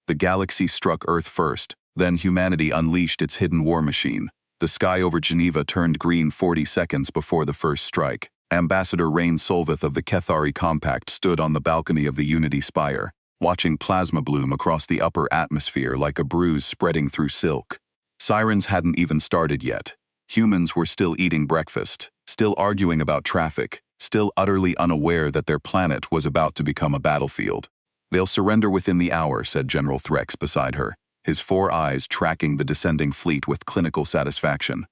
The galaxy struck Earth first, then humanity unleashed its hidden war machine. The sky over Geneva turned green 40 seconds before the first strike. Ambassador Rain Solvith of the Kethari Compact stood on the balcony of the Unity Spire, watching plasma bloom across the upper atmosphere like a bruise spreading through silk. Sirens hadn't even started yet. Humans were still eating breakfast, still arguing about traffic, still utterly unaware that their planet was about to become a battlefield. "They'll surrender within the hour," said General Threx beside her, his 4 eyes tracking the descending fleet with clinical satisfaction.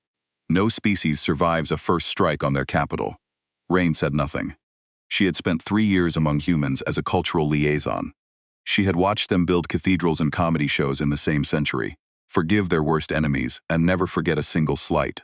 "No species survives a first strike on their capital." Rain said nothing. She had spent 3 years among humans as a cultural liaison. She had watched them build cathedrals and comedy shows in the same century, forgive their worst enemies, and never forget a single slight.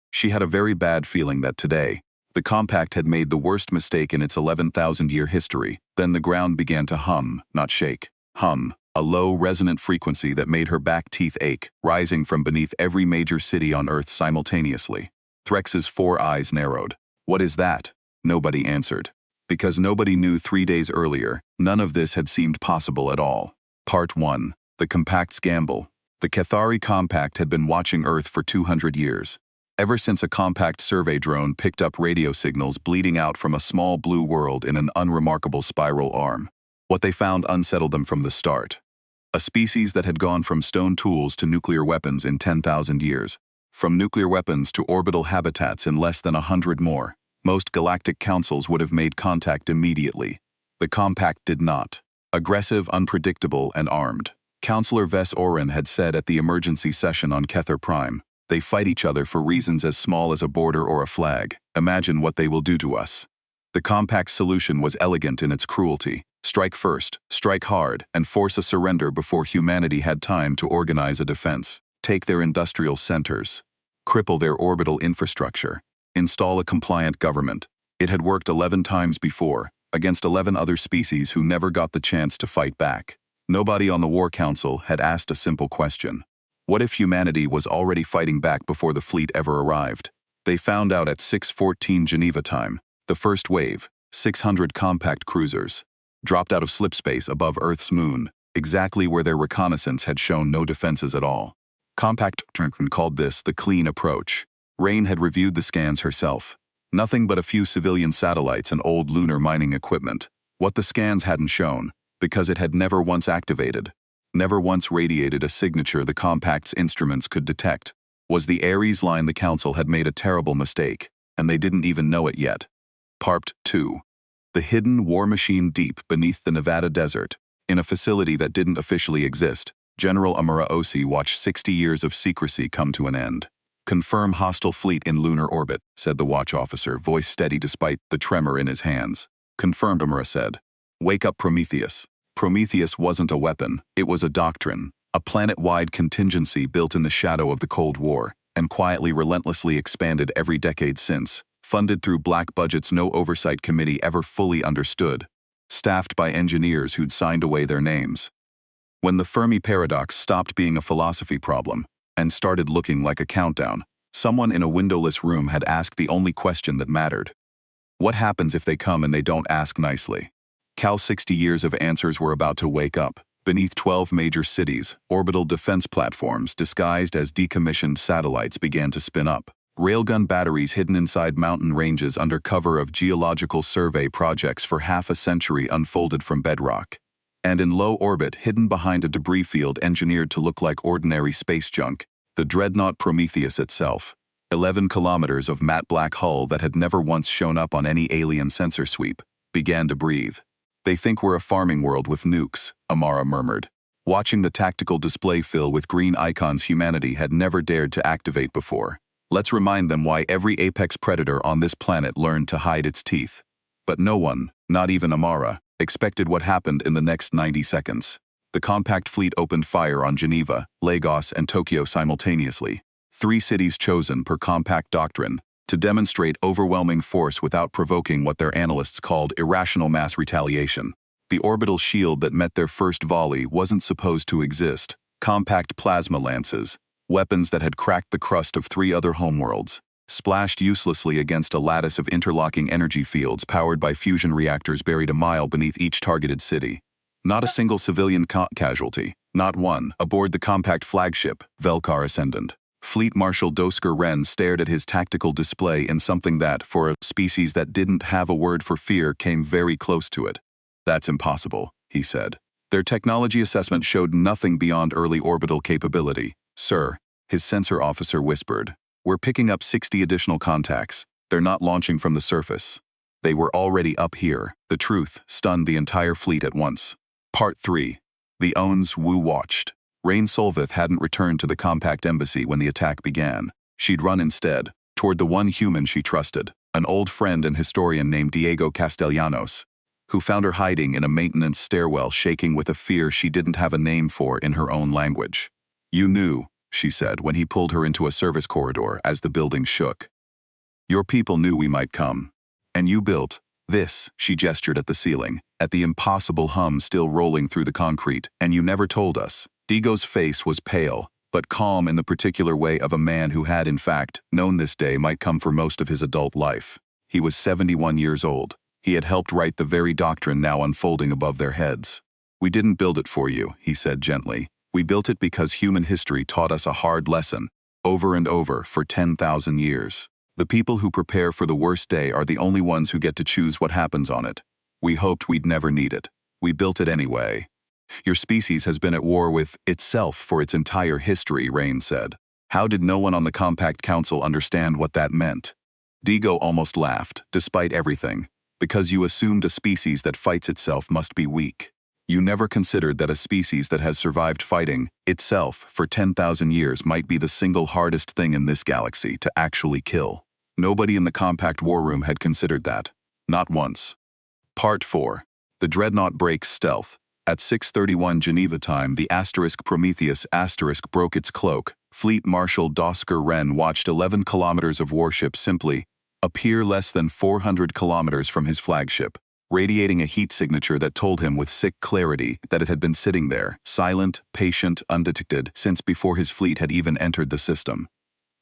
She had a very bad feeling that today, the Compact had made the worst mistake in its 11,000-year history. Then the ground began to hum, not shake. Hum, a low, resonant frequency that made her back teeth ache, rising from beneath every major city on Earth simultaneously. Threx's 4 eyes narrowed. "What is that?" Nobody answered. Because nobody knew 3 days earlier, none of this had seemed possible at all. Part 1. The Compact's Gamble. The Kethari Compact had been watching Earth for 200 years. Ever since a compact survey drone picked up radio signals bleeding out from a small blue world in an unremarkable spiral arm. What they found unsettled them from the start. A species that had gone from stone tools to nuclear weapons in 10,000 years. From nuclear weapons to orbital habitats in less than 100 more. Most galactic councils would have made contact immediately. The Compact did not. Aggressive, unpredictable, and armed. Counselor Vess Oren had said at the emergency session on Kether Prime, "They fight each other for reasons as small as a border or a flag. Imagine what they will do to us." The Compact's solution was elegant in its cruelty. Strike first, strike hard, and force a surrender before humanity had time to organize a defense. Take their industrial centers. Cripple their orbital infrastructure. Install a compliant government. It had worked 11 times before, against 11 other species who never got the chance to fight back. Nobody on the War Council had asked a simple question. What if humanity was already fighting back before the fleet ever arrived? They found out at 6:14 Geneva time. The first wave, 600 compact cruisers, dropped out of slipspace above Earth's moon, exactly where their reconnaissance had shown no defenses at all. Compact called this the clean approach. Rain had reviewed the scans herself. Nothing but a few civilian satellites and old lunar mining equipment. What the scans hadn't shown, because it had never once activated, never once radiated a signature the Compact's instruments could detect, was the Ares line. The Council had made a terrible mistake, and they didn't even know it yet. Part 2. The hidden war machine deep beneath the Nevada desert, in a facility that didn't officially exist, General Amura Osi watched 60 years of secrecy come to an end. "Confirm hostile fleet in lunar orbit," said the watch officer, voice steady despite the tremor in his hands. "Confirmed," Amura said. "Wake up, Prometheus." Prometheus wasn't a weapon, it was a doctrine, a planet-wide contingency built in the shadow of the Cold War, and quietly relentlessly expanded every decade since, funded through black budgets no oversight committee ever fully understood, staffed by engineers who'd signed away their names. When the Fermi paradox stopped being a philosophy problem, and started looking like a countdown, someone in a windowless room had asked the only question that mattered. What happens if they come and they don't ask nicely? Cal's 60 years of answers were about to wake up. Beneath 12 major cities, orbital defense platforms disguised as decommissioned satellites began to spin up. Railgun batteries hidden inside mountain ranges under cover of geological survey projects for half a century unfolded from bedrock. And in low orbit, hidden behind a debris field engineered to look like ordinary space junk, the Dreadnought Prometheus itself. 11 kilometers of matte black hull that had never once shown up on any alien sensor sweep, began to breathe. "They think we're a farming world with nukes," Amara murmured, watching the tactical display fill with green icons humanity had never dared to activate before. "Let's remind them why every apex predator on this planet learned to hide its teeth." But no one, not even Amara, expected what happened in the next 90 seconds. The Compact fleet opened fire on Geneva, Lagos, and Tokyo simultaneously. 3 cities chosen per Compact doctrine, to demonstrate overwhelming force without provoking what their analysts called irrational mass retaliation. The orbital shield that met their first volley wasn't supposed to exist. Compact plasma lances, weapons that had cracked the crust of 3 other homeworlds, splashed uselessly against a lattice of interlocking energy fields powered by fusion reactors buried a mile beneath each targeted city. Not a single civilian casualty, Not one. Aboard the compact flagship, Velkar Ascendant, Fleet Marshal Dosker Wren stared at his tactical display in something that, for a species that didn't have a word for fear, came very close to it. "That's impossible," he said. "Their technology assessment showed nothing beyond early orbital capability." "Sir," his sensor officer whispered, "we're picking up 60 additional contacts. They're not launching from the surface. They were already up here." The truth stunned the entire fleet at once. Part 3. The Owns Wu watched. Rain Solvith hadn't returned to the compact embassy when the attack began. She'd run instead, toward the one human she trusted, an old friend and historian named Diego Castellanos, who found her hiding in a maintenance stairwell shaking with a fear she didn't have a name for in her own language. "You knew," she said when he pulled her into a service corridor as the building shook. "Your people knew we might come. And you built this," she gestured at the ceiling, at the impossible hum still rolling through the concrete, "and you never told us." Diego's face was pale, but calm in the particular way of a man who had, in fact, known this day might come for most of his adult life. He was 71 years old. He had helped write the very doctrine now unfolding above their heads. "We didn't build it for you," he said gently. "We built it because human history taught us a hard lesson, over and over, for 10,000 years. The people who prepare for the worst day are the only ones who get to choose what happens on it. We hoped we'd never need it. We built it anyway." "Your species has been at war with itself for its entire history," Rain said. "How did no one on the Compact Council understand what that meant?" Diego almost laughed, "Despite everything. Because you assumed a species that fights itself must be weak. You never considered that a species that has survived fighting itself for 10,000 years might be the single hardest thing in this galaxy to actually kill. Nobody in the Compact War Room had considered that. Not once." Part 4. The Dreadnought breaks stealth. At 6:31 Geneva time, the Prometheus broke its cloak. Fleet Marshal Dosker Wren watched 11 kilometers of warship simply appear less than 400 kilometers from his flagship, radiating a heat signature that told him with sick clarity that it had been sitting there, silent, patient, undetected, since before his fleet had even entered the system.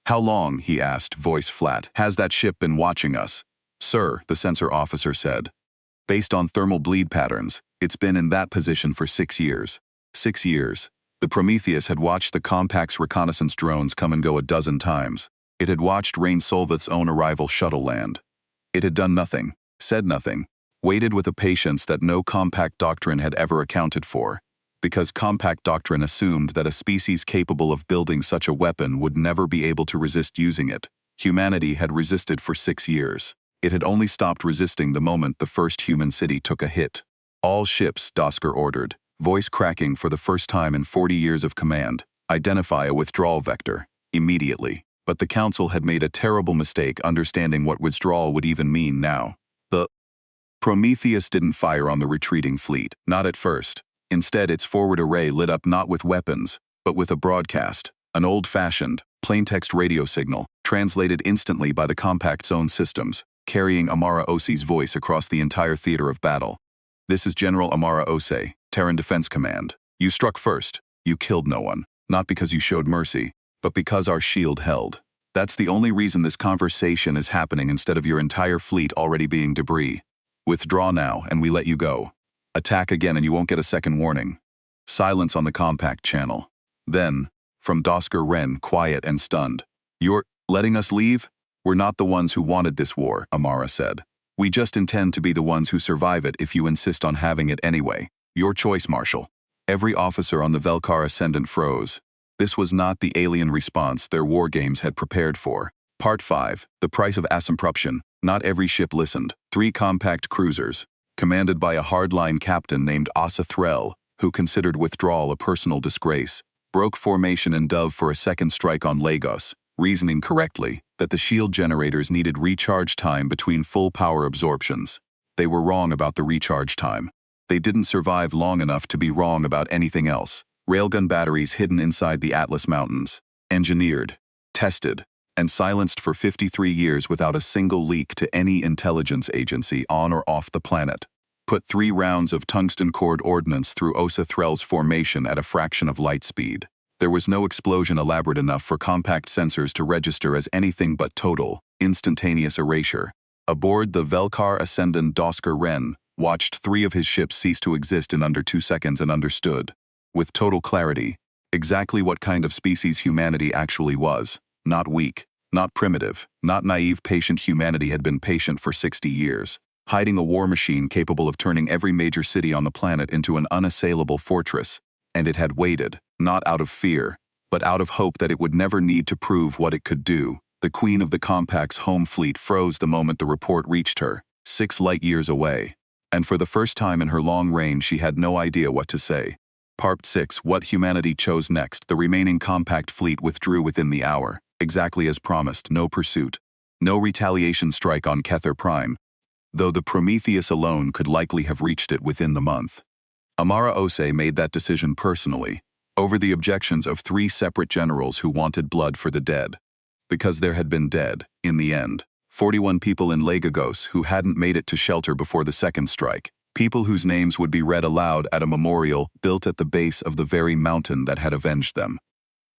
"How long," he asked, voice flat, "has that ship been watching us?" "Sir," the sensor officer said. "Based on thermal bleed patterns, it's been in that position for 6 years. 6 years. The Prometheus had watched the Compact's reconnaissance drones come and go a dozen times. It had watched Rain Solvith's own arrival shuttle land. It had done nothing, said nothing, waited with a patience that no Compact doctrine had ever accounted for, because Compact doctrine assumed that a species capable of building such a weapon would never be able to resist using it. Humanity had resisted for 6 years. It had only stopped resisting the moment the first human city took a hit. "All ships," Dosker ordered, voice cracking for the first time in 40 years of command, "identify a withdrawal vector, immediately." But the Council had made a terrible mistake understanding what withdrawal would even mean now. The Prometheus didn't fire on the retreating fleet, not at first. Instead, its forward array lit up not with weapons, but with a broadcast, an old-fashioned, plaintext radio signal, translated instantly by the Compact's own systems, carrying Amara Osei's voice across the entire theater of battle. "This is General Amara Osei, Terran Defense Command. You struck first. You killed no one, not because you showed mercy, but because our shield held. That's the only reason this conversation is happening instead of your entire fleet already being debris. Withdraw now, and we let you go. Attack again and you won't get a second warning." Silence on the Compact channel. Then, from Dosker Wren, quiet and stunned. "You're letting us leave? We're not the ones who wanted this war," Amara said. "We just intend to be the ones who survive it if you insist on having it anyway. Your choice, Marshal." Every officer on the Velkar Ascendant froze. This was not the alien response their war games had prepared for. Part 5. The price of assumption. Not every ship listened. 3 compact cruisers, commanded by a hardline captain named Asa Threll, who considered withdrawal a personal disgrace, broke formation in Dove for a second strike on Lagos, reasoning correctly that the shield generators needed recharge time between full power absorptions. They were wrong about the recharge time. They didn't survive long enough to be wrong about anything else. Railgun batteries hidden inside the Atlas Mountains, engineered, tested, and silenced for 53 years without a single leak to any intelligence agency on or off the planet. Put 3 rounds of tungsten-cored ordnance through Asa Threll's formation at a fraction of light speed. There was no explosion elaborate enough for compact sensors to register as anything but total, instantaneous erasure. Aboard the Velkar Ascendant, Dosker Wren watched 3 of his ships cease to exist in under 2 seconds and understood. with total clarity, exactly what kind of species humanity actually was. Not weak, not primitive, not naive. Patient humanity had been patient for 60 years, hiding a war machine capable of turning every major city on the planet into an unassailable fortress, and it had waited, not out of fear, but out of hope that it would never need to prove what it could do. The Queen of the Compact's home fleet froze the moment the report reached her, 6 light-years away, and for the first time in her long reign she had no idea what to say. Part 6. What humanity chose next. The remaining Compact fleet withdrew within the hour, exactly as promised. No pursuit, no retaliation strike on Kethari Prime, though the Prometheus alone could likely have reached it within the month. Amara Ose made that decision personally, over the objections of 3 separate generals who wanted blood for the dead. Because there had been dead, in the end, 41 people in Lagos who hadn't made it to shelter before the second strike, people whose names would be read aloud at a memorial built at the base of the very mountain that had avenged them.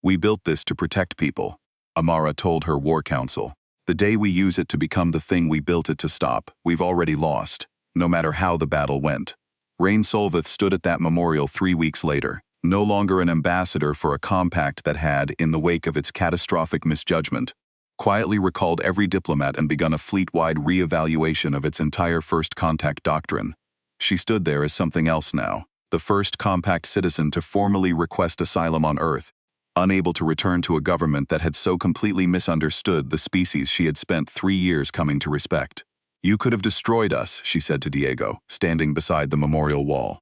We built this to protect people, Amara told her war council. The day we use it to become the thing we built it to stop, we've already lost, no matter how the battle went. Rain Solvith stood at that memorial 3 weeks later, no longer an ambassador for a compact that had, in the wake of its catastrophic misjudgment, quietly recalled every diplomat and begun a fleet-wide re-evaluation of its entire first contact doctrine. She stood there as something else now, the first compact citizen to formally request asylum on Earth, unable to return to a government that had so completely misunderstood the species she had spent 3 years coming to respect. You could have destroyed us, she said to Diego, standing beside the memorial wall.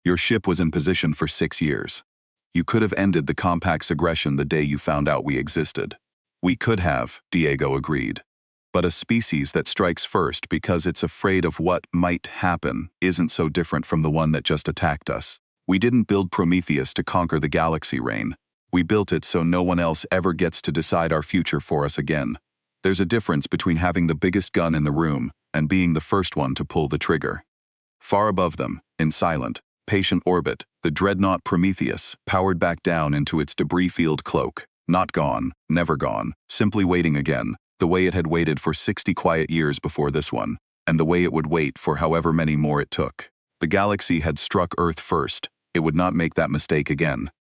Your ship was in position for 6 years. You could have ended the Compact's aggression the day you found out we existed. We could have, Diego agreed. But a species that strikes first because it's afraid of what might happen isn't so different from the one that just attacked us. We didn't build Prometheus to conquer the galaxy, Rain. We built it so no one else ever gets to decide our future for us again. There's a difference between having the biggest gun in the room and being the first one to pull the trigger. Far above them, in silent, patient orbit, the Dreadnought Prometheus powered back down into its debris-filled cloak. Not gone, never gone, simply waiting again, the way it had waited for 60 quiet years before this one, and the way it would wait for however many more it took. The galaxy had struck Earth first. It would not make that mistake again.